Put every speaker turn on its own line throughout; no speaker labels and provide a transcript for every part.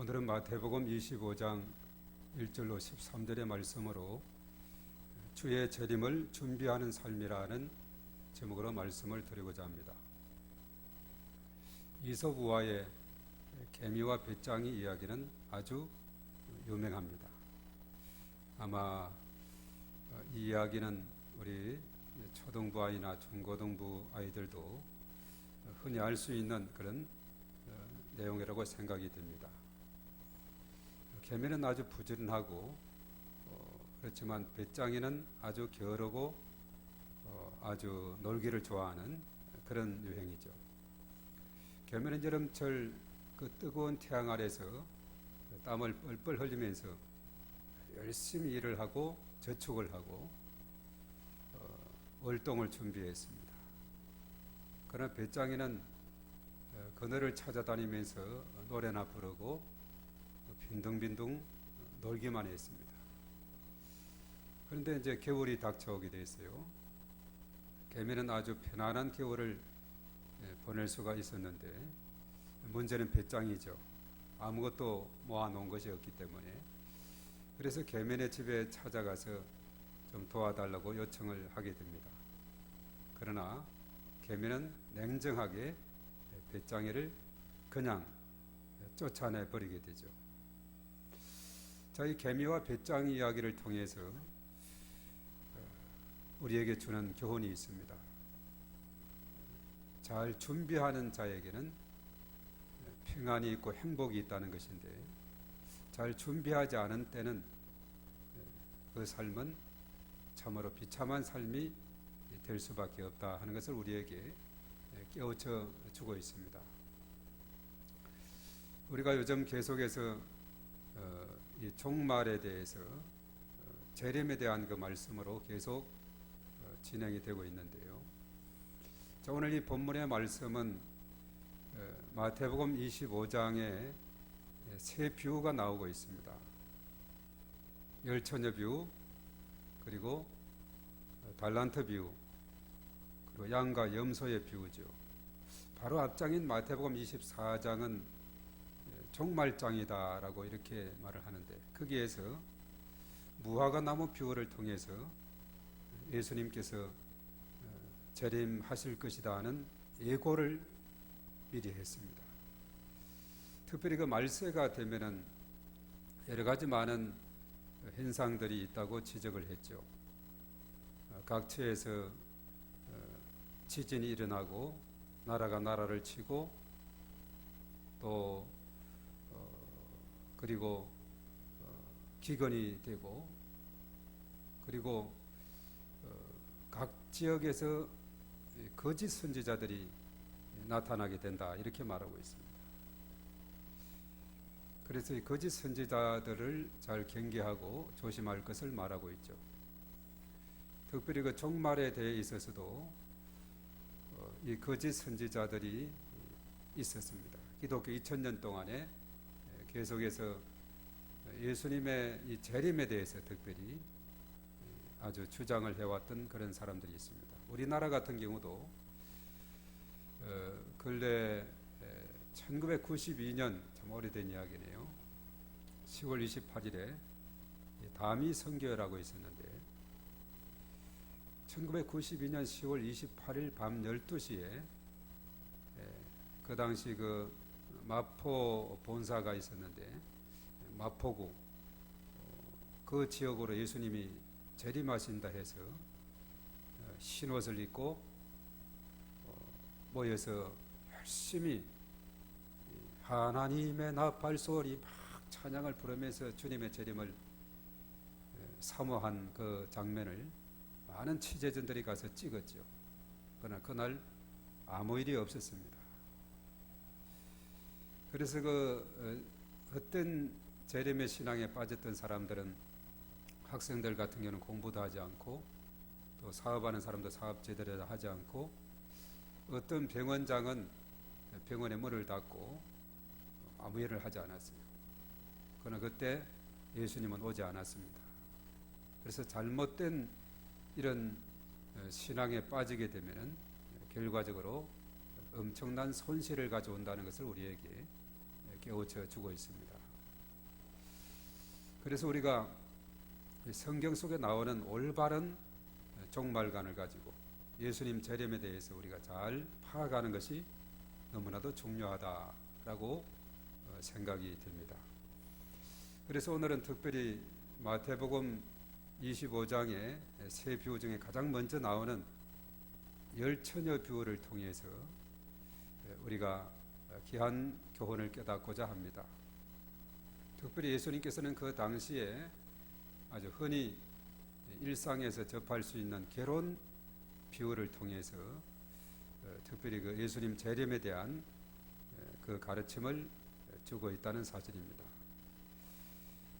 오늘은 마태복음 25장 1절로 13절의 말씀으로 주의 재림을 준비하는 삶이라는 제목으로 말씀을 드리고자 합니다. 이솝 우화의 개미와 배짱이 이야기는 아주 유명합니다. 아마 이 이야기는 우리 초등부 아이나 중고등부 아이들도 흔히 알 수 있는 그런 내용이라고 생각이 듭니다. 개미는 아주 부지런하고 그렇지만 배짱이는 아주 게으르고 아주 놀기를 좋아하는 그런 유행이죠. 개미는 여름철 그 뜨거운 태양 아래서 땀을 뻘뻘 흘리면서 열심히 일을 하고 저축을 하고 월동을 준비했습니다. 그러나 배짱이는 그늘을 찾아다니면서 노래나 부르고 빈둥빈둥 놀기만 했습니다. 그런데 이제 겨울이 닥쳐오게 됐어요. 개미는 아주 편안한 겨울을 보낼 수가 있었는데 문제는 배짱이죠. 아무것도 모아놓은 것이 없기 때문에. 그래서 개미네 집에 찾아가서 좀 도와달라고 요청을 하게 됩니다. 그러나 개미는 냉정하게 배짱이를 그냥 쫓아내 버리게 되죠. 자, 이 개미와 배짱이 이야기를 통해서 우리에게 주는 교훈이 있습니다. 잘 준비하는 자에게는 평안이 있고 행복이 있다는 것인데, 잘 준비하지 않은 때는 그 삶은 참으로 비참한 삶이 될 수밖에 없다 하는 것을 우리에게 깨우쳐 주고 있습니다. 우리가 요즘 계속해서 이 종말에 대해서 재림에 대한 그 말씀으로 계속 진행이 되고 있는데요. 자, 오늘 이 본문의 말씀은 마태복음 25장에 세 비유가 나오고 있습니다. 열처녀 비유, 그리고 달란트 비유, 그리고 양과 염소의 비유죠. 바로 앞장인 마태복음 24장은 종말장이다라고 이렇게 말을 하는데, 거기에서 무화과 나무 비유를 통해서 예수님께서 재림하실 것이다 하는 예고를 미리 했습니다. 특별히 그 말세가 되면은 여러 가지 많은 현상들이 있다고 지적을 했죠. 각처에서 지진이 일어나고 나라가 나라를 치고 또 그리고 기근이 되고 그리고 각 지역에서 거짓 선지자들이 나타나게 된다 이렇게 말하고 있습니다. 그래서 이 거짓 선지자들을 잘 경계하고 조심할 것을 말하고 있죠. 특별히 그 종말에 대해 있어서도 이 거짓 선지자들이 있었습니다. 기독교 2000년 동안에 계속해서 예수님의 이 재림에 대해서 특별히 아주 주장을 해왔던 그런 사람들이 있습니다. 우리나라 같은 경우도 근래 1992년 참 오래된 이야기네요. 10월 28일에 다미 선교회라고 있었는데 1992년 10월 28일 밤 12시에 그 당시 그 마포 본사가 있었는데 마포구 그 지역으로 예수님이 재림하신다 해서 흰옷을 입고 모여서 열심히 하나님의 나팔 소리 막 찬양을 부르면서 주님의 재림을 사모한 그 장면을 많은 취재진들이 가서 찍었죠. 그러나 그날 아무 일이 없었습니다. 그래서 그 헛된 재림의 신앙에 빠졌던 사람들은 학생들 같은 경우는 공부도 하지 않고 또 사업하는 사람도 사업 제대로 하지 않고 어떤 병원장은 병원의 문을 닫고 아무 일을 하지 않았어요. 그러나 그때 예수님은 오지 않았습니다. 그래서 잘못된 이런 신앙에 빠지게 되면은 결과적으로 엄청난 손실을 가져온다는 것을 우리에게 깨우쳐 주고 있습니다. 그래서 우리가 성경 속에 나오는 올바른 종말관을 가지고 예수님 재림에 대해서 우리가 잘 파악하는 것이 너무나도 중요하다라고 생각이 듭니다. 그래서 오늘은 특별히 마태복음 25장의 세 비유 중에 가장 먼저 나오는 열처녀 비유를 통해서 우리가 귀한 교훈을 깨닫고자 합니다. 특별히 예수님께서는 그 당시에 아주 흔히 일상에서 접할 수 있는 결혼 비유를 통해서 특별히 그 예수님 재림에 대한 그 가르침을 주고 있다는 사실입니다.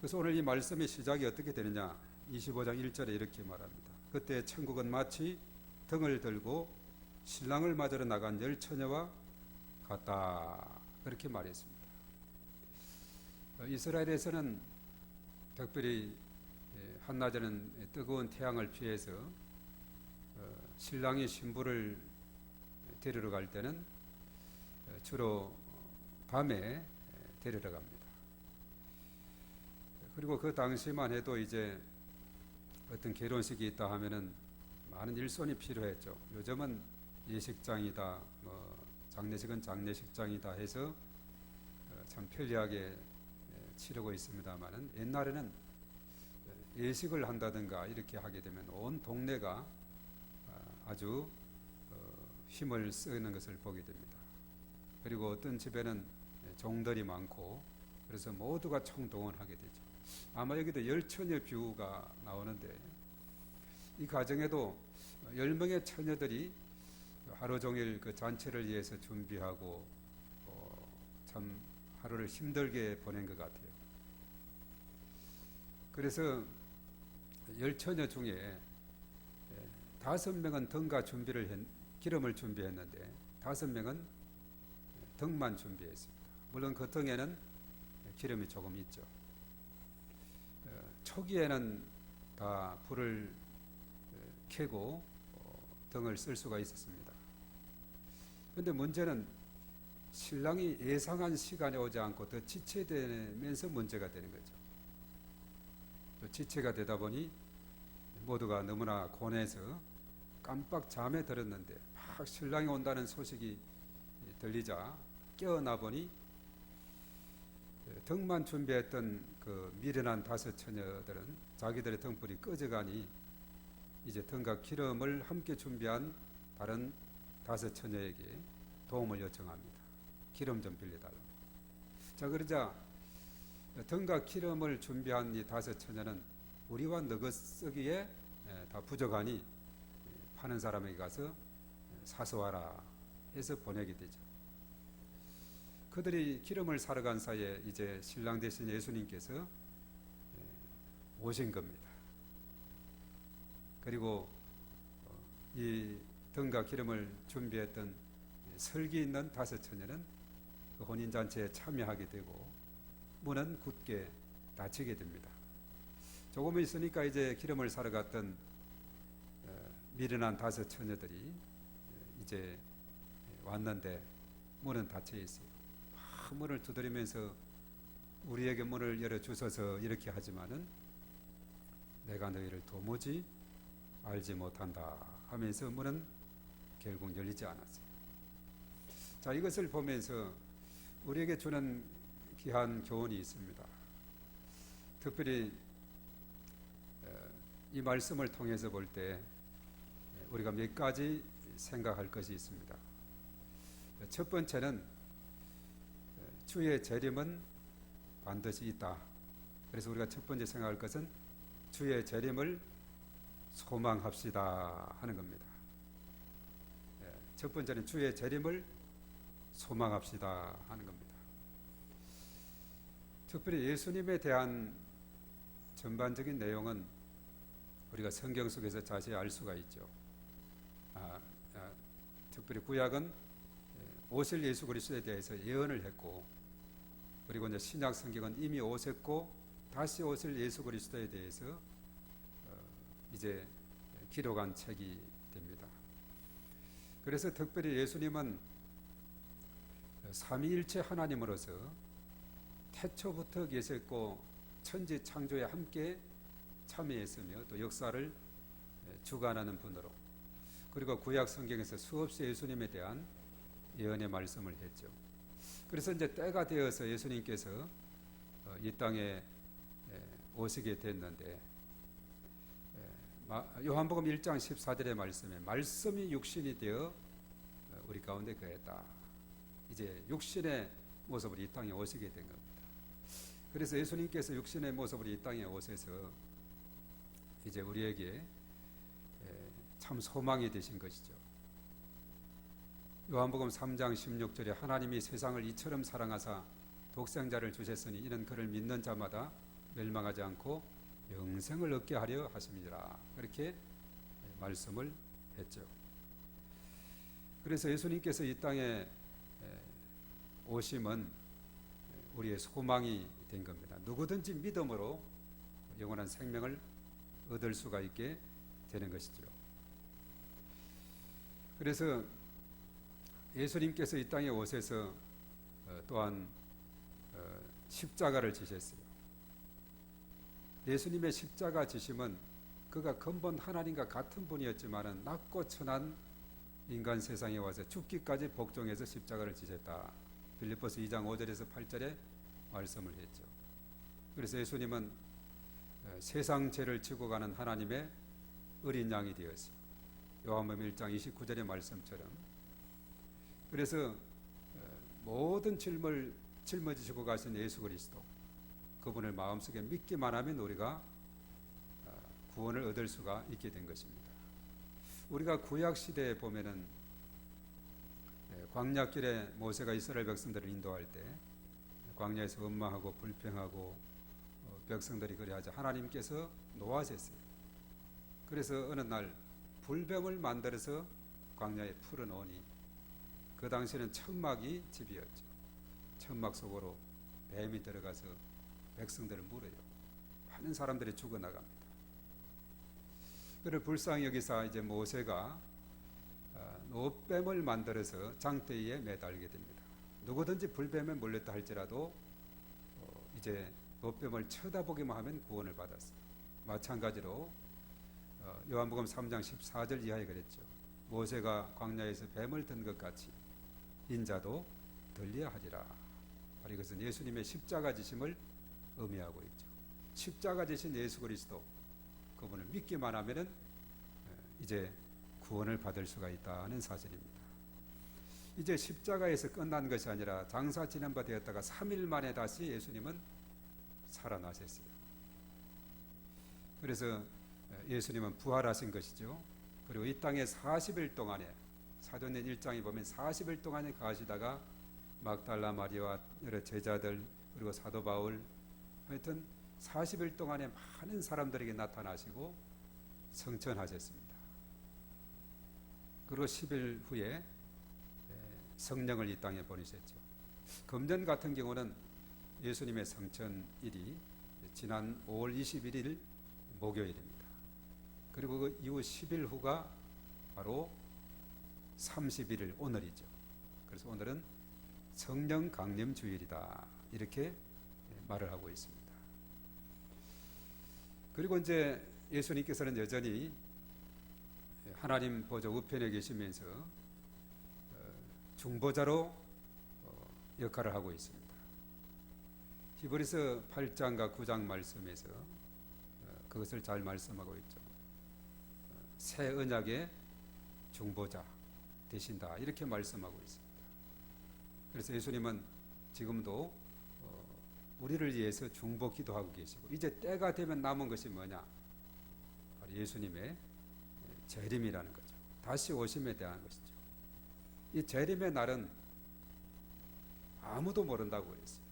그래서 오늘 이 말씀의 시작이 어떻게 되느냐, 25장 1절에 이렇게 말합니다. 그때 천국은 마치 등을 들고 신랑을 맞으러 나간 열 처녀와 같다, 그렇게 말했습니다. 이스라엘에서는 특별히 한낮에는 뜨거운 태양을 피해서 신랑이 신부를 데리러 갈 때는 주로 밤에 데리러 갑니다. 그리고 그 당시만 해도 이제 어떤 결혼식이 있다 하면은 많은 일손이 필요했죠. 요즘은 예식장이다, 장례식은 장례식장이다 해서 참 편리하게 치르고 있습니다만은, 옛날에는 예식을 한다든가 이렇게 하게 되면 온 동네가 아주 힘을 쓰는 것을 보게 됩니다. 그리고 어떤 집에는 종들이 많고 그래서 모두가 총동원하게 되죠. 아마 여기도 열처녀 비유가 나오는데, 이 가정에도 10명의 처녀들이 하루 종일 그 잔치를 위해서 준비하고 참 하루를 힘들게 보낸 것 같아요. 그래서 열처녀 중에 5명은 등과 기름을 준비했는데 5명은 등만 준비했습니다. 물론 그 등에는 기름이 조금 있죠. 초기에는 다 불을 켜고 등을 쓸 수가 있었습니다. 그런데 문제는 신랑이 예상한 시간에 오지 않고 더 지체되면서 문제가 되는 거죠. 또 지체가 되다 보니 모두가 너무나 고뇌해서 깜빡 잠에 들었는데 막 신랑이 온다는 소식이 들리자 깨어나 보니 등만 준비했던 그 미련한 5 처녀들은 자기들의 등불이 꺼져가니 이제 등과 기름을 함께 준비한 다른 5 처녀에게 도움을 요청합니다. 기름 좀 빌려달라고. 자, 그러자 등과 기름을 준비한 이 5 처녀는 우리와 너그 쓰기에 다 부족하니 파는 사람에게 가서 사서 와라 해서 보내게 되죠. 그들이 기름을 사러 간 사이에 이제 신랑 대신 예수님께서 오신 겁니다. 그리고 이 등과 기름을 준비했던 설기 있는 5 처녀는 그 혼인잔치에 참여하게 되고 문은 굳게 닫히게 됩니다. 조금 있으니까 이제 기름을 사러 갔던 미련한 5 처녀들이 이제 왔는데 문은 닫혀 있어요. 문을 두드리면서 우리에게 문을 열어주소서 이렇게 하지만은 내가 너희를 도무지 알지 못한다 하면서 문은 결국 열리지 않았어요. 자, 이것을 보면서 우리에게 주는 귀한 교훈이 있습니다. 특별히 이 말씀을 통해서 볼 때 우리가 몇 가지 생각할 것이 있습니다. 첫 번째는 주의 재림은 반드시 있다. 그래서 우리가 첫 번째 생각할 것은 주의 재림을 소망합시다 하는 겁니다. 첫 번째는 주의 재림을 소망합시다 하는 겁니다. 특별히 예수님에 대한 전반적인 내용은 우리가 성경 속에서 자세히 알 수가 있죠. 특별히 구약은 오실 예수 그리스도에 대해서 예언을 했고, 그리고 이제 신약 성경은 이미 오셨고 다시 오실 예수 그리스도에 대해서 이제 기록한 책이 됩니다. 그래서 특별히 예수님은 삼위일체 하나님으로서 태초부터 계셨고 천지 창조에 함께 참여했으며 또 역사를 주관하는 분으로, 그리고 구약 성경에서 수없이 예수님에 대한 예언의 말씀을 했죠. 그래서 이제 때가 되어서 예수님께서 이 땅에 오시게 됐는데, 요한복음 1장 14절의 말씀에 말씀이 육신이 되어 우리 가운데 거했다. 이제 육신의 모습으로 이 땅에 오시게 된 겁니다. 그래서 예수님께서 육신의 모습으로 이 땅에 오셔서 이제 우리에게 참 소망이 되신 것이죠. 요한복음 3장 16절에 하나님이 세상을 이처럼 사랑하사 독생자를 주셨으니 이는 그를 믿는 자마다 멸망하지 않고 영생을 얻게 하려 하심이라, 그렇게 말씀을 했죠. 그래서 예수님께서 이 땅에 오심은 우리의 소망이 된 겁니다. 누구든지 믿음으로 영원한 생명을 얻을 수가 있게 되는 것이죠. 그래서 예수님께서 이 땅에 오셔서 또한 십자가를 지셨어요. 예수님의 십자가 지심은 그가 근본 하나님과 같은 분이었지만은 낮고 천한 인간 세상에 와서 죽기까지 복종해서 십자가를 지셨다. 빌립보서 2장 5절에서 8절에 말씀을 했죠. 그래서 예수님은 세상 죄를 지고 가는 하나님의 어린 양이 되었어요. 요한복음 1장 29절의 말씀처럼. 그래서 모든 짐을 짊어지시고 가신 예수 그리스도, 그분을 마음속에 믿기만 하면 우리가 구원을 얻을 수가 있게 된 것입니다. 우리가 구약 시대에 보면은 광야길에 모세가 이스라엘 백성들을 인도할 때 광야에서 원망하고 불평하고 백성들이 그래하자 하나님께서 노하셨어요. 그래서 어느 날 불뱀을 만들어서 광야에 풀어놓으니 그 당시에는 천막이 집이었죠. 천막 속으로 뱀이 들어가서 백성들을 물어요. 많은 사람들이 죽어나갑니다. 그를 불쌍히 여기사 이제 모세가 노뱀을 만들어서 장대에 매달게 됩니다. 누구든지 불뱀에 물렸다 할지라도 이제 노뱀을 쳐다보기만 하면 구원을 받았어요. 마찬가지로 요한복음 3장 14절 이하에 그랬죠. 모세가 광야에서 뱀을 든 것 같이 인자도 들려야 하리라. 바로 이것은 예수님의 십자가 지심을 의미하고 있죠. 십자가 지신 예수 그리스도, 그분을 믿기만 하면은 이제 구원을 받을 수가 있다는 사실입니다. 이제 십자가에서 끝난 것이 아니라 장사 지낸 바 되었다가 3일 만에 다시 예수님은 살아나셨어요. 그래서 예수님은 부활하신 것이죠. 그리고 이 땅에 40일 동안에, 사도행전 1장에 보면 40일 동안에 가시다가 막달라 마리아와 여러 제자들, 그리고 사도 바울, 하여튼 40일 동안에 많은 사람들에게 나타나시고 성천하셨습니다. 그리고 10일 후에 성령을 이 땅에 보내셨죠. 금년 같은 경우는 예수님의 성천일이 지난 5월 21일 목요일입니다. 그리고 그 이후 10일 후가 바로 31일 오늘이죠. 그래서 오늘은 성령 강림 주일이다, 이렇게 말을 하고 있습니다. 그리고 이제 예수님께서는 여전히 하나님 보좌 우편에 계시면서 중보자로 역할을 하고 있습니다. 히브리서 8장과 9장 말씀에서 그것을 잘 말씀하고 있죠. 새 언약의 중보자 되신다, 이렇게 말씀하고 있습니다. 그래서 예수님은 지금도 우리를 위해서 중보 기도하고 계시고, 이제 때가 되면 남은 것이 뭐냐? 바로 예수님의 재림이라는 거죠. 다시 오심에 대한 것이죠. 이 재림의 날은 아무도 모른다고 그랬어요.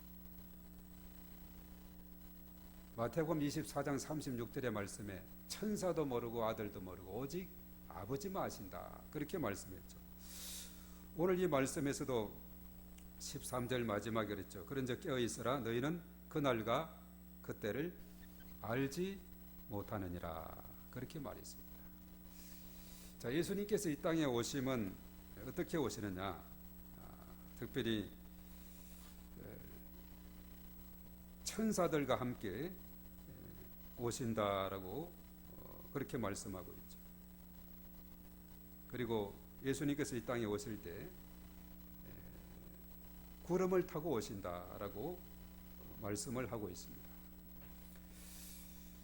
마태복음 24장 36절의 말씀에 천사도 모르고 아들도 모르고 오직 아버지만 아신다, 그렇게 말씀했죠. 오늘 이 말씀에서도 13절 마지막에 그랬죠. 그런즉 깨어 있으라, 너희는 그날과 그때를 알지 못하느니라, 그렇게 말했습니다. 자, 예수님께서 이 땅에 오심은 어떻게 오시느냐? 특별히 천사들과 함께 오신다라고 그렇게 말씀하고 있죠. 그리고 예수님께서 이 땅에 오실 때 구름을 타고 오신다라고 말씀을 하고 있습니다.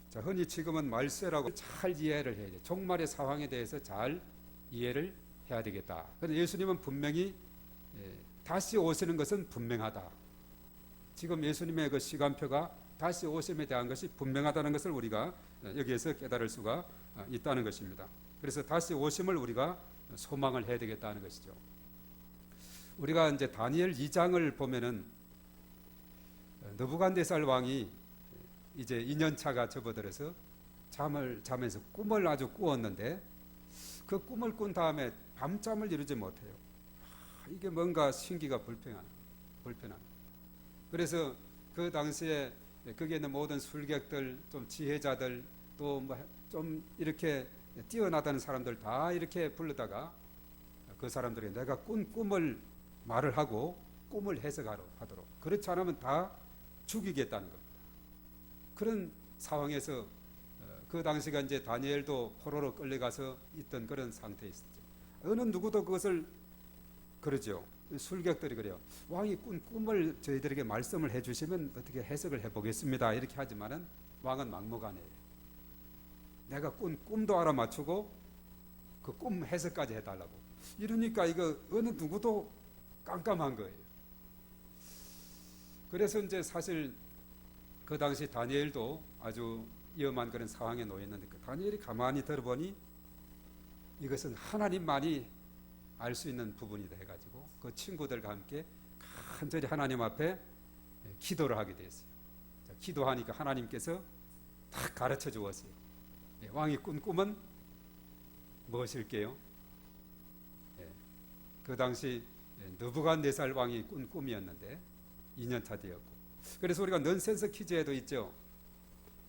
자, 흔히 지금은 말세라고 잘 이해를 해야 돼. 종말의 상황에 대해서 잘 이해를 해야 되겠다. 그런데 예수님은 분명히 다시 오시는 것은 분명하다. 지금 예수님의 그 시간표가 다시 오심에 대한 것이 분명하다는 것을 우리가 여기에서 깨달을 수가 있다는 것입니다. 그래서 다시 오심을 우리가 소망을 해야 되겠다는 것이죠. 우리가 이제 다니엘 2장을 보면은 느부갓네살 왕이 이제 2년 차가 접어들어서 잠을 자면서 꿈을 아주 꾸었는데 그 꿈을 꾼 다음에 밤잠을 이루지 못해요. 이게 뭔가 신기가 불편한. 그래서 그 당시에 거기에 있는 모든 술객들, 좀 지혜자들, 또 뭐 좀 이렇게 뛰어나다는 사람들 다 이렇게 불러다가 그 사람들이 내가 꾼 꿈을 말을 하고 꿈을 해석하도록, 그렇지 않으면 다 죽이겠다는 겁니다. 그런 상황에서 그 당시가 이제 다니엘도 포로로 끌려가서 있던 그런 상태에 있었죠. 어느 누구도 그것을 그러죠. 술객들이 그래요. 왕이 꾼 꿈을 저희들에게 말씀을 해주시면 어떻게 해석을 해보겠습니다. 이렇게 하지만은 왕은 막무가내예요. 내가 꾼 꿈도 알아맞추고 그 꿈 해석까지 해달라고. 이러니까 이거 어느 누구도 깜깜한 거예요. 그래서 이제 사실 그 당시 다니엘도 아주 위험한 그런 상황에 놓였는데 그 다니엘이 가만히 들어보니 이것은 하나님만이 알 수 있는 부분이다 해가지고 그 친구들과 함께 간절히 하나님 앞에 기도를 하게 됐어요. 기도하니까 하나님께서 다 가르쳐 주었어요. 왕이 꾼 꿈은 무엇일게요? 그 당시 느부갓네살 왕이 꾼 꿈이었는데 2년차 되었고, 그래서 우리가 넌센스 퀴즈에도 있죠.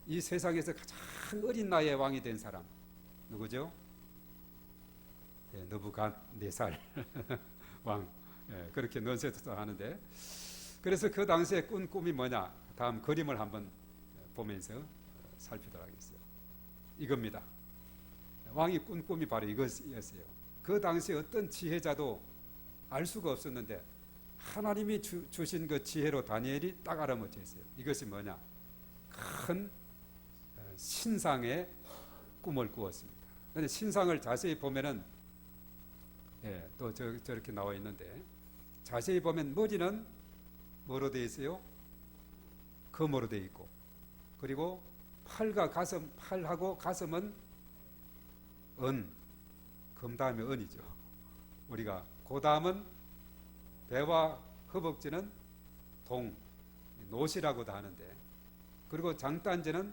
이 세상에서 가장 어린 나이에 왕이 된 사람 누구죠? 느부갓네살 왕. 그렇게 넌센스 하는데, 그래서 그 당시에 꾼 꿈이 뭐냐? 다음 그림을 한번 보면서 살피도록 하겠어요. 이겁니다. 왕이 꾼 꿈이 바로 이것이었어요. 그 당시 어떤 지혜자도 알 수가 없었는데 하나님이 주신 그 지혜로 다니엘이 딱 알아맞혔어요. 이것이 뭐냐? 큰 신상의 꿈을 꾸었습니다. 그런데 신상을 자세히 보면은 또 저렇게 나와 있는데, 자세히 보면 머리는 뭐로 되어 있어요? 금으로 되어 있고, 그리고 팔하고 가슴은 금 다음에 은이죠. 우리가 그 다음은 배와 허벅지는 노시라고도 하는데, 그리고 장단지는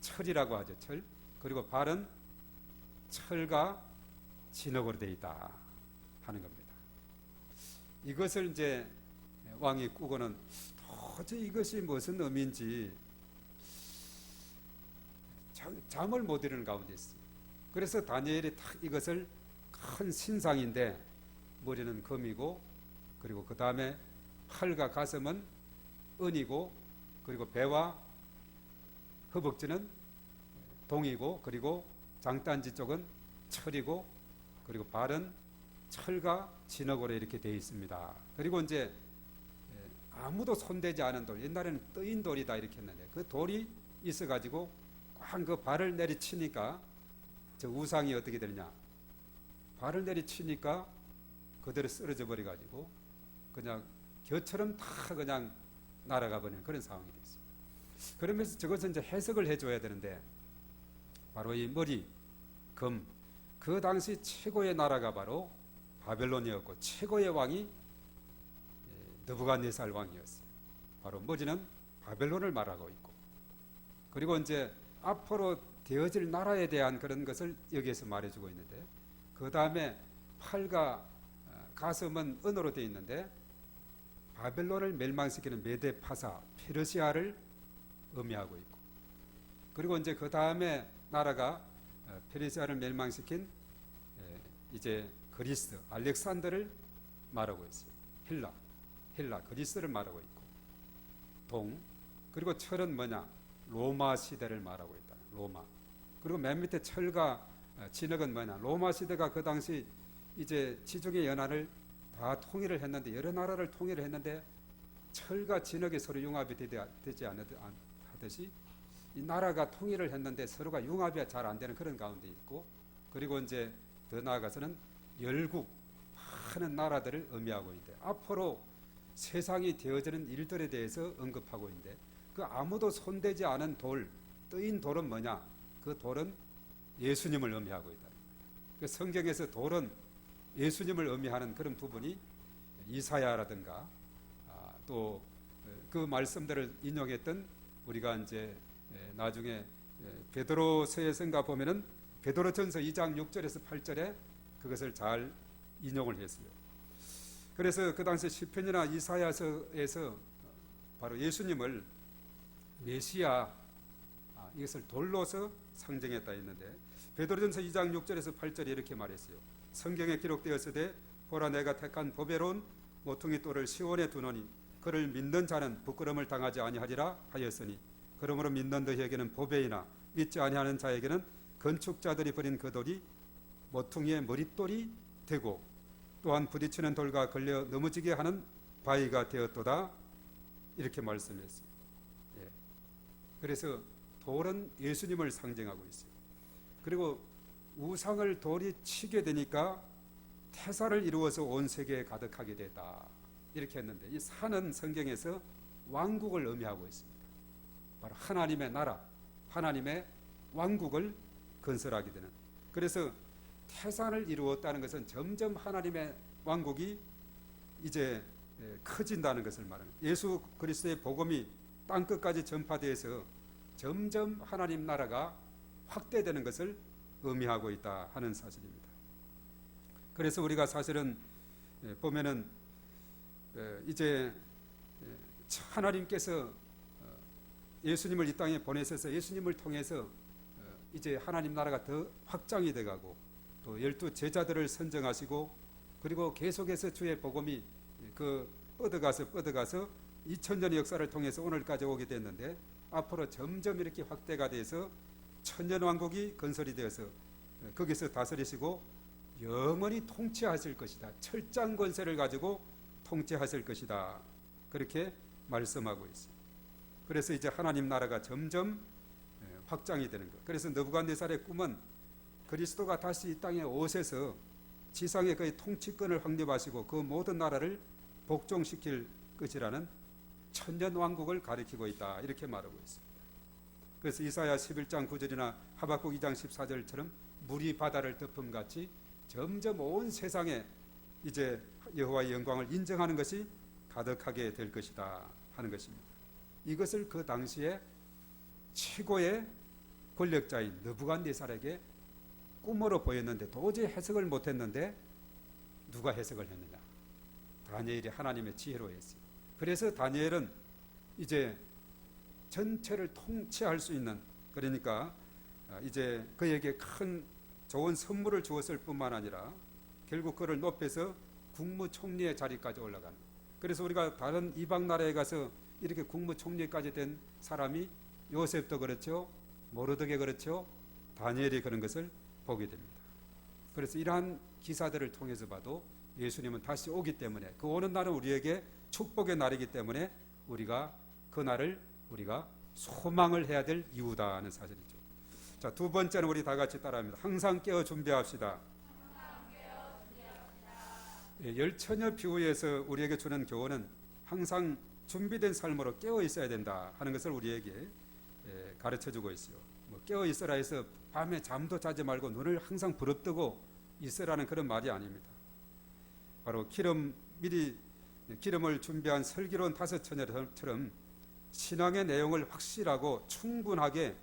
철이라고 하죠. 철. 그리고 발은 철과 진흙으로 되어 있다 하는 겁니다. 이것을 이제 왕이 꾸고는 도저히 이것이 무슨 의미인지 잠을 못 이루는 가운데 있어요. 그래서 다니엘이 딱 이것을 큰 신상인데 머리는 금이고, 그리고 그 다음에 팔과 가슴은 은이고, 그리고 배와 허벅지는 동이고, 그리고 장단지 쪽은 철이고, 그리고 발은 철과 진흙으로 이렇게 되어 있습니다. 그리고 이제 아무도 손대지 않은 돌, 옛날에는 떠인 돌이다 이렇게 했는데 그 돌이 있어가지고 꽉 그 발을 내리치니까 저 우상이 어떻게 되느냐? 발을 내리치니까 그대로 쓰러져 버려가지고 그냥 겨처럼 다 그냥 날아가 버리는 그런 상황이 됐어요. 그러면서 저것은 이제 해석을 해줘야 되는데, 바로 이 머리, 금, 그 당시 최고의 나라가 바로 바벨론이었고 최고의 왕이 느부갓네살 왕이었어요. 바로 머리는 바벨론을 말하고 있고, 그리고 이제 앞으로 되어질 나라에 대한 그런 것을 여기에서 말해주고 있는데, 그 다음에 팔과 가슴은 은으로 되어 있는데 바벨론을 멸망시키는 메데 파사 페르시아를 의미하고 있고, 그리고 이제 그 다음에 나라가 페르시아를 멸망시킨 이제 그리스 알렉산더를 말하고 있어요. 헬라 그리스를 말하고 있고, 동, 그리고 철은 뭐냐? 로마 시대를 말하고 있다. 로마. 그리고 맨 밑에 철과 진흙은 뭐냐? 로마 시대가 그 당시 이제 지중해 연안을 다 통일을 했는데, 여러 나라를 통일을 했는데 철과 진흙이 서로 융합이 되지 않듯이 이 나라가 통일을 했는데 서로가 융합이 잘 안 되는 그런 가운데 있고, 그리고 이제 더 나아가서는 열국, 많은 나라들을 의미하고 있는데, 앞으로 세상이 되어지는 일들에 대해서 언급하고 있는데, 그 아무도 손대지 않은 돌, 뜨인 돌은 뭐냐? 그 돌은 예수님을 의미하고 있다. 그 성경에서 돌은 예수님을 의미하는 그런 부분이 이사야라든가 또 그 말씀들을 인용했던, 우리가 이제 나중에 베드로서에서인가 보면은 베드로전서 2장 6절에서 8절에 그것을 잘 인용을 했어요. 그래서 그 당시 시편이나 이사야서에서 바로 예수님을 메시아, 이것을 돌로서 상정했다 했는데, 베드로전서 2장 6절에서 8절에 이렇게 말했어요. 성경에 기록되었으되 보라, 내가 택한 보배로운 모퉁이 돌을 시온에 두노니 그를 믿는 자는 부끄러움을 당하지 아니하리라 하였으니, 그러므로 믿는 너희에게는 보배이나 믿지 아니하는 자에게는 건축자들이 버린 그 돌이 모퉁이의 머릿돌이 되고, 또한 부딪히는 돌과 걸려 넘어지게 하는 바위가 되었도다, 이렇게 말씀했어요. 예. 그래서 돌은 예수님을 상징하고 있어요. 그리고 우상을 돌이 치게 되니까 태사를 이루어서 온 세계에 가득하게 됐다, 이렇게 했는데, 이 산은 성경에서 왕국을 의미하고 있습니다. 바로 하나님의 나라, 하나님의 왕국을 건설하게 되는. 그래서 태산을 이루었다는 것은 점점 하나님의 왕국이 이제 커진다는 것을 말하는, 예수 그리스도의 복음이 땅끝까지 전파되어서 점점 하나님 나라가 확대되는 것을 의미하고 있다 하는 사실입니다. 그래서 우리가 사실은 보면은 이제 하나님께서 예수님을 이 땅에 보내셔서 예수님을 통해서 이제 하나님 나라가 더 확장이 돼가고, 또 12 제자들을 선정하시고, 그리고 계속해서 주의 복음이 뻗어가서 2000년의 역사를 통해서 오늘까지 오게 됐는데, 앞으로 점점 이렇게 확대가 돼서 천년왕국이 건설이 되어서 거기서 다스리시고 영원히 통치하실 것이다, 철장 권세를 가지고 통치하실 것이다, 그렇게 말씀하고 있습니다. 그래서 이제 하나님 나라가 점점 확장이 되는 것. 그래서 느부갓네살의 꿈은 그리스도가 다시 이 땅에 오셔서 지상의 그의 통치권을 확립하시고 그 모든 나라를 복종시킬 것이라는 천년 왕국을 가리키고 있다, 이렇게 말하고 있습니다. 그래서 이사야 11장 9절이나 하박국 2장 14절처럼 물이 바다를 덮음같이 점점 온 세상에 이제 여호와의 영광을 인정하는 것이 가득하게 될 것이다 하는 것입니다. 이것을 그 당시에 최고의 권력자인 느부갓네살에게 꿈으로 보였는데 도저히 해석을 못했는데, 누가 해석을 했느냐? 다니엘이 하나님의 지혜로 했어요. 그래서 다니엘은 이제 전체를 통치할 수 있는, 그러니까 이제 그에게 큰 좋은 선물을 주었을 뿐만 아니라 결국 그를 높여서 국무총리의 자리까지 올라가는. 그래서 우리가 다른 이방 나라에 가서 이렇게 국무총리까지 된 사람이 요셉도 그렇죠, 모르드게 그렇죠, 다니엘이 그런 것을 보게 됩니다. 그래서 이러한 기사들을 통해서 봐도 예수님은 다시 오기 때문에, 그 오는 날은 우리에게 축복의 날이기 때문에 우리가 그 날을 우리가 소망을 해야 될 이유다 하는 사실이죠. 자, 두 번째는 우리 다 같이 따라합니다. 항상 깨어 준비합시다. 열처녀 비유에서 우리에게 주는 교훈은 항상 준비된 삶으로 깨어 있어야 된다 하는 것을 우리에게 가르쳐주고 있어요. 깨어 있어라 해서 밤에 잠도 자지 말고 눈을 항상 부릅뜨고 있으라는 그런 말이 아닙니다. 바로 미리 기름을 준비한 슬기로운 5 처녀처럼 신앙의 내용을 확실하고 충분하게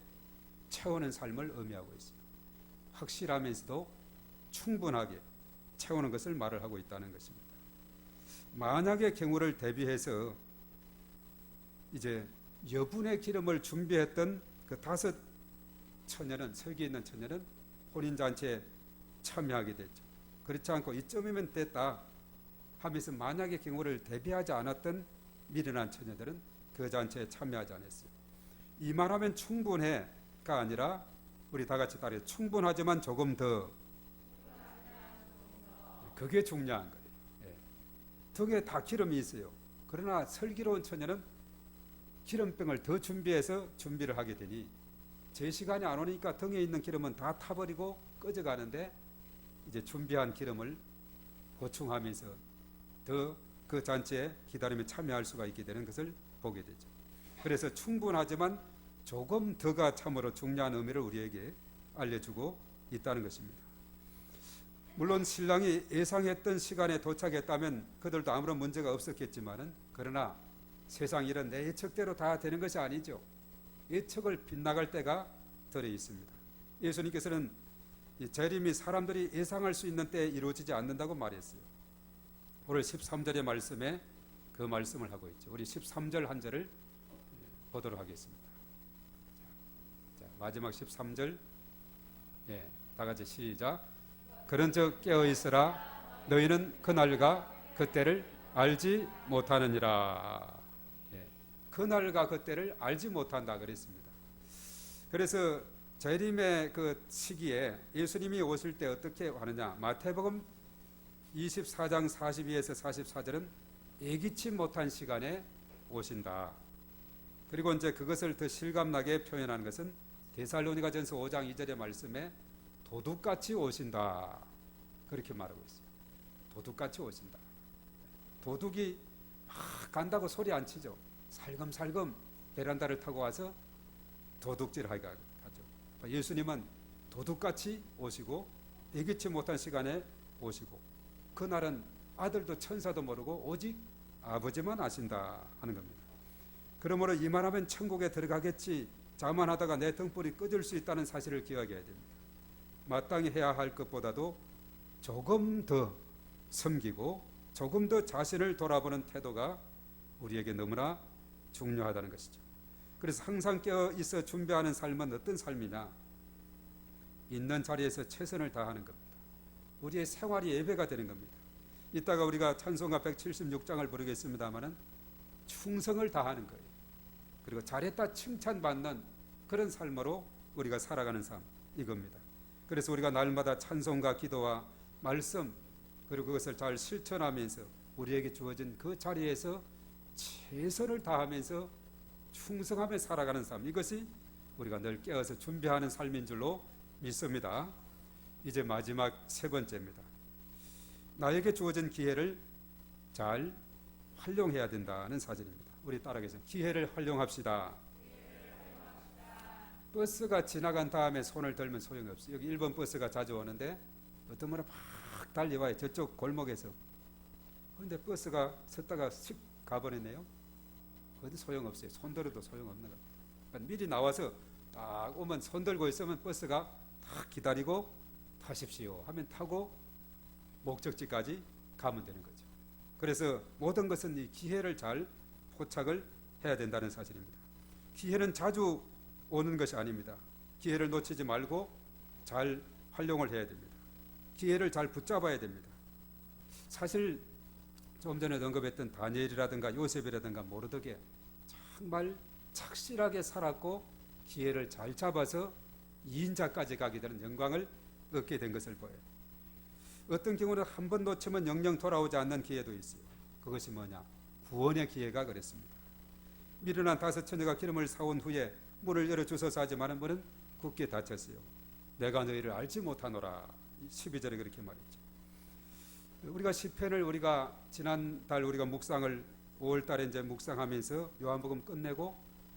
채우는 삶을 의미하고 있어요. 확실하면서도 충분하게 채우는 것을 말을 하고 있다는 것입니다. 만약의 경우를 대비해서 이제 여분의 기름을 준비했던 그 5 처녀는, 설기 있는 처녀는 혼인잔치에 참여하게 됐죠. 그렇지 않고 이쯤이면 됐다 하면서 만약의 경우를 대비하지 않았던 미련한 처녀들은 그 잔치에 참여하지 않았어요. 이만하면 충분해가 아니라 우리 다 같이 따라해 충분하지만 조금 더. 그게 중요한 거예요. 예. 등에 다 기름이 있어요. 그러나 슬기로운 처녀는 기름병을 더 준비해서 준비를 하게 되니 제 시간이 안 오니까 등에 있는 기름은 다 타버리고 꺼져가는데 이제 준비한 기름을 보충하면서 더 그 잔치에 기다림에 참여할 수가 있게 되는 것을 보게 되죠. 그래서 충분하지만 조금 더가 참으로 중요한 의미를 우리에게 알려주고 있다는 것입니다. 물론 신랑이 예상했던 시간에 도착했다면 그들도 아무런 문제가 없었겠지만은 그러나 세상 일은 내 예측대로 다 되는 것이 아니죠. 예측을 빗나갈 때가 덜어 있습니다. 예수님께서는 이 재림이 사람들이 예상할 수 있는 때에 이루어지지 않는다고 말했어요. 오늘 13절의 말씀에 그 말씀을 하고 있죠. 우리 13절 한 절을 보도록 하겠습니다. 자, 마지막 13절, 예, 다 같이 시작. 그런즉 깨어 있으라. 너희는 그날과 그때를 알지 못하느니라. 예, 그날과 그때를 알지 못한다 그랬습니다. 그래서 재림의 그 시기에 예수님이 오실 때 어떻게 하느냐? 마태복음 24장 42에서 44절은 예기치 못한 시간에 오신다. 그리고 이제 그것을 더 실감나게 표현하는 것은 데살로니가전서 5장 2절의 말씀에 도둑같이 오신다. 그렇게 말하고 있어요. 도둑같이 오신다. 도둑이 막 간다고 소리 안 치죠. 살금살금 베란다를 타고 와서 도둑질하게 하죠. 예수님은 도둑같이 오시고 예기치 못한 시간에 오시고 그날은 아들도 천사도 모르고 오직 아버지만 아신다 하는 겁니다. 그러므로 이만하면 천국에 들어가겠지 자만하다가 내 등불이 꺼질 수 있다는 사실을 기억해야 됩니다. 마땅히 해야 할 것보다도 조금 더 섬기고 조금 더 자신을 돌아보는 태도가 우리에게 너무나 중요하다는 것이죠. 그래서 항상 깨어 있어 준비하는 삶은 어떤 삶이냐? 있는 자리에서 최선을 다하는 겁니다. 우리의 생활이 예배가 되는 겁니다. 이따가 우리가 찬송가 176장을 부르겠습니다마는 충성을 다하는 거예요. 그리고 잘했다 칭찬받는 그런 삶으로 우리가 살아가는 삶 이겁니다. 그래서 우리가 날마다 찬송과 기도와 말씀 그리고 그것을 잘 실천하면서 우리에게 주어진 그 자리에서 최선을 다하면서 충성하며 살아가는 삶 이것이 우리가 늘 깨어서 준비하는 삶인 줄로 믿습니다. 이제 마지막 세 번째입니다. 나에게 주어진 기회를 잘 활용해야 된다는 사실입니다. 우리 따라하겠습니다. 기회를 활용합시다. 버스가 지나간 다음에 손을 들면 소용이 없어요. 여기 1번 버스가 자주 오는데 어떤 분은 막 달려와요. 저쪽 골목에서. 그런데 버스가 섰다가 슥 가버리네요. 그것도 소용없어요. 손 들어도 소용없는 겁니다. 그러니까 미리 나와서 딱 오면 손 들고 있으면 버스가 딱 기다리고 타십시오 하면 타고 목적지까지 가면 되는 거죠. 그래서 모든 것은 이 기회를 잘 포착을 해야 된다는 사실입니다. 기회는 자주 오는 것이 아닙니다. 기회를 놓치지 말고 잘 활용을 해야 됩니다. 기회를 잘 붙잡아야 됩니다. 사실 좀 전에 언급했던 다니엘이라든가 요셉이라든가 모르드게 정말 착실하게 살았고 기회를 잘 잡아서 2인자까지 가게 되는 영광을 얻게 된 것을 보여요. 어떤 경우는 한 번 놓치면 영영 돌아오지 않는 기회도 있어요. 그것이 뭐냐? 구원의 기회가 그랬습니다. 미련한 5 처녀가 기름을 사온 후에 문을 열어주소서 하지만 문은 굳게 닫혔어요. 내가 너희를 알지 못하노라. 12절에 그렇게 말했죠. 우리가 시편을 우리가 지난달 우리가 묵상을 5월달에 이제 묵상하면서 요한복음 끝내고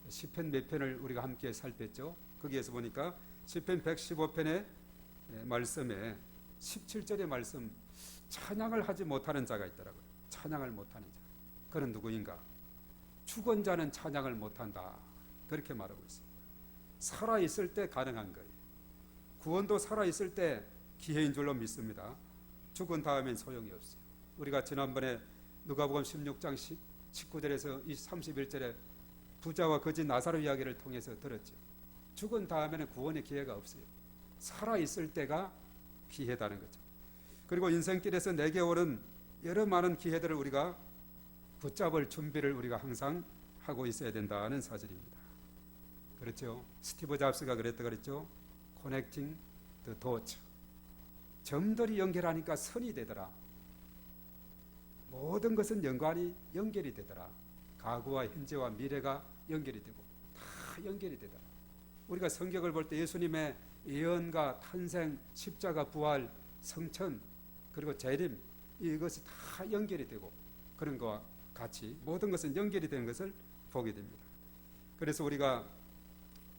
시편 몇 편을 우리가 함께 살폈죠. 거기에서 보니까 시편 115편의 말씀에 17절의 말씀 찬양을 하지 못하는 자가 있더라고요. 찬양을 못하는 자. 그는 누구인가? 죽은 자는 찬양을 못한다. 그렇게 말하고 있습니다. 살아있을 때 가능한 거예요. 구원도 살아있을 때 기회인 줄로 믿습니다. 죽은 다음엔 소용이 없어요. 우리가 지난번에 누가복음 16장 19절에서 31절에 부자와 거지 나사로 이야기를 통해서 들었죠. 죽은 다음에는 구원의 기회가 없어요. 살아있을 때가 기회다는 거죠. 그리고 인생길에서 내게 오는 여러 많은 기회들을 우리가 붙잡을 준비를 우리가 항상 하고 있어야 된다는 사실입니다. 그렇죠? 스티브 잡스가 그랬죠? Connecting the dots. 점들이 연결하니까 선이 되더라. 모든 것은 연결이 되더라. 과거와 현재와 미래가 연결이 되고 다 연결이 되더라. 우리가 성경을 볼 때 예수님의 예언과 탄생, 십자가, 부활, 성천, 그리고 재림, 이것이 다 연결이 되고 그런 것과 같이 모든 것은 연결이 되는 것을 보게 됩니다. 그래서 우리가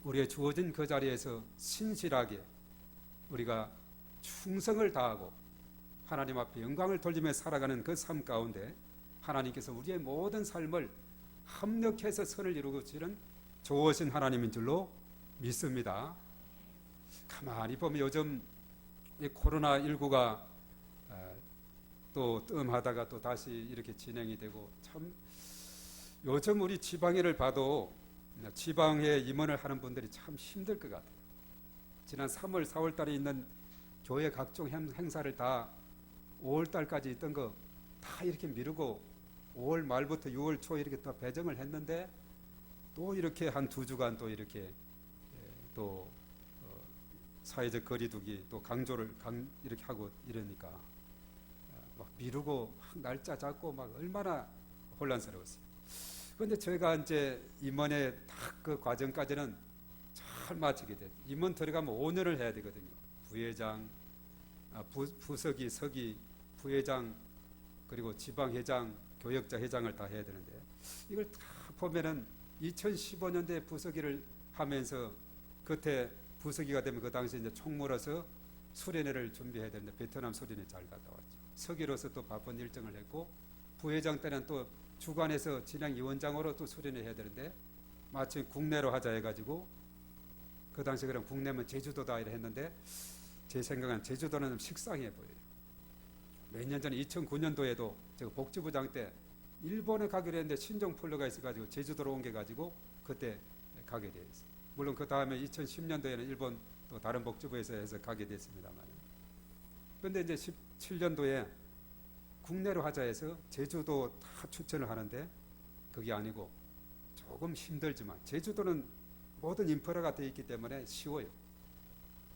우리의 주어진 그 자리에서 신실하게 우리가 충성을 다하고 하나님 앞에 영광을 돌리며 살아가는 그 삶 가운데 하나님께서 우리의 모든 삶을 합력해서 선을 이루시는 좋으신 하나님인 줄로 믿습니다. 가만히 보면 요즘 이 코로나19가 또 뜸하다가 또 다시 이렇게 진행이 되고 참 요즘 우리 지방회를 봐도 지방회 임원을 하는 분들이 참 힘들 것 같아요. 지난 3월, 4월 달에 있는 교회 각종 행사를 다 5월 달까지 있던 거 다 이렇게 미루고 5월 말부터 6월 초 이렇게 또 배정을 했는데 또 이렇게 한 2주간 또 이렇게 또 사회적 거리두기 또 강조를 이렇게 하고 이러니까 막 미루고 막 날짜 잡고 막 얼마나 혼란스러웠어요. 그런데 저희가 이제 임원의 딱 그 과정까지는 잘 마치게 돼요. 임원 들어가면 5년을 해야 되거든요. 부회장, 부서기, 서기, 부회장, 그리고 지방회장, 교역자 회장을 다 해야 되는데 이걸 다 보면은 2015년도에 부서기를 하면서 그때 부서기가 되면 그 당시 이제 총 몰아서 수련회를 준비해야 되는데 베트남 수련회 잘 갔다 왔죠. 서기로서 또 바쁜 일정을 했고 부회장 때는 또 주관에서 진행위원장으로 또 수련회 해야 되는데 마침 국내로 하자 해가지고 그 당시 그럼 국내면 제주도다 이래 했는데 제 생각은 제주도는 좀 식상해 보여요. 몇 년 전에 2009년도에도 제가 복지부장 때 일본에 가기로 했는데 신종플루가 있어가지고 제주도로 옮겨가지고 그때 가게 돼 있어요. 물론 그 다음에 2010년도에는 일본 또 다른 복지부에서 해서 가게 됐습니다만. 그런데 이제 17년도에 국내로 하자 해서 제주도 다 추천을 하는데 그게 아니고 조금 힘들지만 제주도는 모든 인프라가 되어 있기 때문에 쉬워요.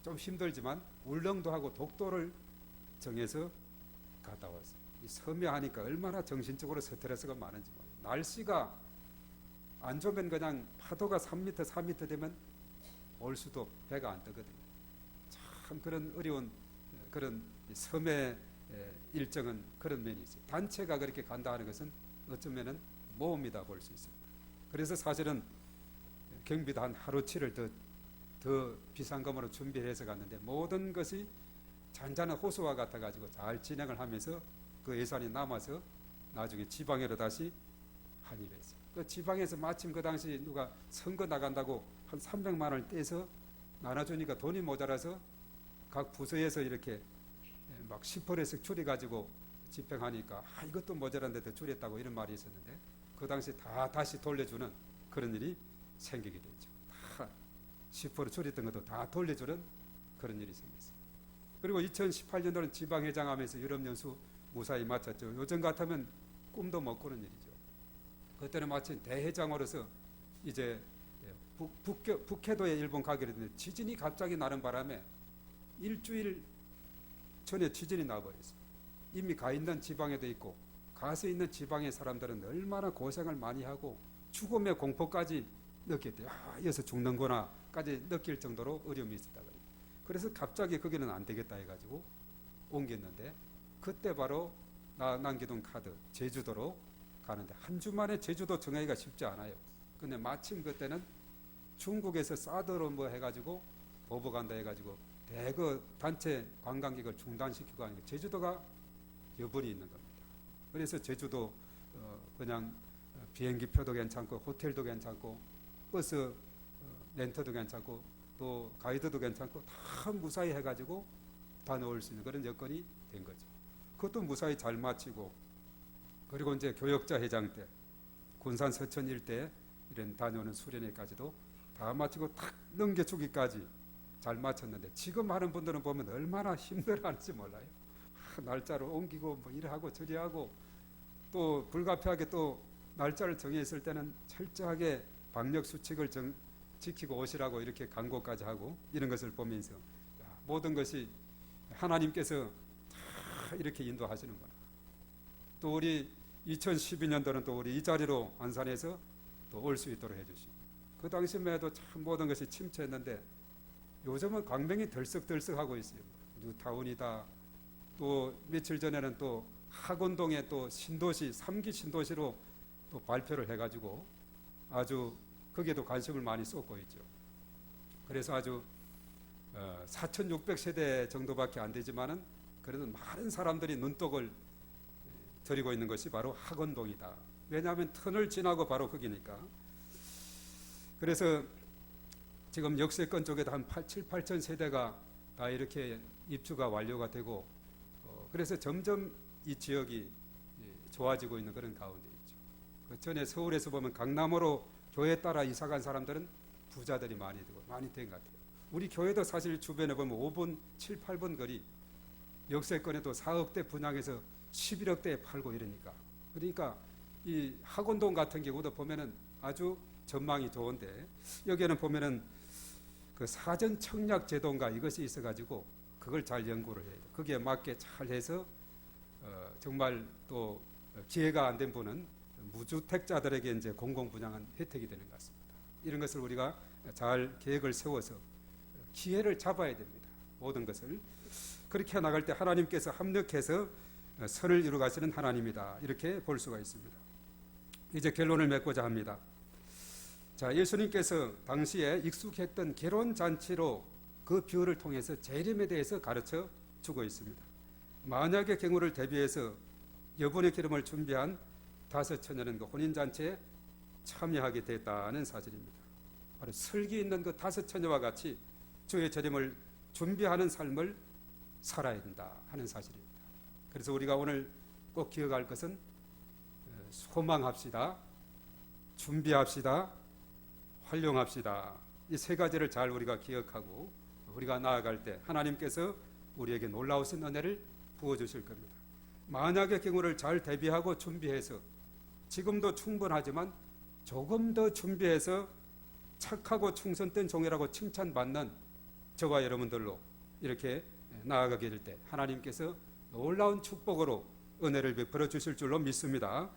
좀 힘들지만 울릉도 하고 독도를 정해서 갔다 왔어요. 이 섬유하니까 얼마나 정신적으로 스트레스가 많은지 몰라요. 날씨가 안 좋으면 그냥 파도가 3m, 4m 되면 올 수도 배가 안 뜨거든요. 참 그런 어려운 그런 섬의 일정은 그런 면이 있어요. 단체가 그렇게 간다 하는 것은 어쩌면은 모험이다 볼 수 있습니다. 그래서 사실은 경비도 한 하루치를 더 비상금으로 준비해서 갔는데 모든 것이 잔잔한 호수와 같아가지고 잘 진행을 하면서 그 예산이 남아서 나중에 지방으로 다시 한입했어요. 그 지방에서 마침 그 당시 누가 선거 나간다고 한 300만 원을 떼서 나눠주니까 돈이 모자라서 각 부서에서 이렇게 막 10%씩 줄여가지고 집행하니까 이것도 모자란데 더 줄였다고 이런 말이 있었는데 그 당시 다 다시 돌려주는 그런 일이 생기게 되죠. 다 10% 줄였던 것도 다 돌려주는 그런 일이 생겼어요. 그리고 2018년도는 지방회장 하면서 유럽연수 무사히 마쳤죠. 요즘 같으면 꿈도 못 꾸는 일이죠. 그때는 마침 대회장으로서 이제 북해도에 일본 가기로 했는데 지진이 갑자기 나는 바람에 일주일 전에 지진이 나버렸어요. 이미 가 있는 지방에도 있고 가서 있는 지방의 사람들은 얼마나 고생을 많이 하고 죽음의 공포까지 느꼈대요. 여기서 죽는구나까지 느낄 정도로 어려움이 있었다. 그래서 갑자기 거기는 안 되겠다 해가지고 옮겼는데 그때 바로 남겨둔 카드 제주도로 가는데 한 주 만에 제주도 정하기가 쉽지 않아요. 근데 마침 그때는 중국에서 사드로 뭐 해가지고 보복한다 해가지고 대거 단체 관광객을 중단시키고 하니까 제주도가 여분이 있는 겁니다. 그래서 제주도 그냥 비행기 표도 괜찮고 호텔도 괜찮고 버스 렌터도 괜찮고 또 가이드도 괜찮고 다 무사히 해가지고 다녀올 수 있는 그런 여건이 된 거죠. 그것도 무사히 잘 마치고 그리고 이제 교역자 회장 때 군산 서천 일대 이런 다녀오는 수련회까지도 다 마치고 탁 넘겨주기까지 잘 마쳤는데 지금 하는 분들은 보면 얼마나 힘들어하는지 몰라요. 날짜를 옮기고 뭐 이래 하고 저리 하고 또 불가피하게 또 날짜를 정했을 때는 철저하게 방역 수칙을 지키고 오시라고 이렇게 강고까지 하고 이런 것을 보면서 모든 것이 하나님께서 다 이렇게 인도하시는구나. 또 우리 2012년도는 또 우리 이 자리로 안산에서 또 올 수 있도록 해주시고, 그 당시만 해도 참 모든 것이 침체했는데 요즘은 광명이 들썩들썩하고 있어요. 뉴타운이다. 또 며칠 전에는 또 학원동에 또 신도시 3기 신도시로 또 발표를 해가지고 아주 거기에도 관심을 많이 쏟고 있죠. 그래서 아주 4,600세대 정도밖에 안 되지만은 그래도 많은 사람들이 눈독을 들이고 있는 것이 바로 학원동이다. 왜냐하면 터널 지나고 바로 거기니까. 그래서 지금 역세권 쪽에도 한 7, 8천 세대가 다 이렇게 입주가 완료가 되고, 그래서 점점 이 지역이 좋아지고 있는 그런 가운데 있죠. 그 전에 서울에서 보면 강남으로 교회 따라 이사 간 사람들은 부자들이 많이 되고 많이 된 것 같아요. 우리 교회도 사실 주변에 보면 5분, 7, 8분 거리 역세권에도 4억대 분양해서 11억대에 팔고 이러니까. 그러니까 이 학원동 같은 경우도 보면은 아주 전망이 좋은데, 여기에는 보면은 그 사전 청약 제도인가 이것이 있어가지고 그걸 잘 연구를 해야 돼. 거기에 맞게 잘 해서 정말 또 기회가 안 된 분은 무주택자들에게 이제 공공 분양한 혜택이 되는 것 같습니다. 이런 것을 우리가 잘 계획을 세워서 기회를 잡아야 됩니다. 모든 것을 그렇게 나갈 때 하나님께서 합력해서 선을 이루 가시는 하나님이다. 이렇게 볼 수가 있습니다. 이제 결론을 맺고자 합니다. 자, 예수님께서 당시에 익숙했던 결혼 잔치로 그 비유를 통해서 재림에 대해서 가르쳐 주고 있습니다. 만약의 경우를 대비해서 여분의 기름을 준비한 5처녀는 그 혼인잔치에 참여하게 됐다는 사실입니다. 바로 설기 있는 그 5처녀와 같이 주의 재림을 준비하는 삶을 살아야 된다 하는 사실입니다. 그래서 우리가 오늘 꼭 기억할 것은 소망합시다, 준비합시다, 활용합시다. 이 세 가지를 잘 우리가 기억하고 우리가 나아갈 때 하나님께서 우리에게 놀라우신 은혜를 부어주실 겁니다. 만약의 경우를 잘 대비하고 준비해서 지금도 충분하지만 조금 더 준비해서 착하고 충성된 종이라고 칭찬받는 저와 여러분들로 이렇게 나아가게 될 때 하나님께서 놀라운 축복으로 은혜를 베풀어 주실 줄로 믿습니다.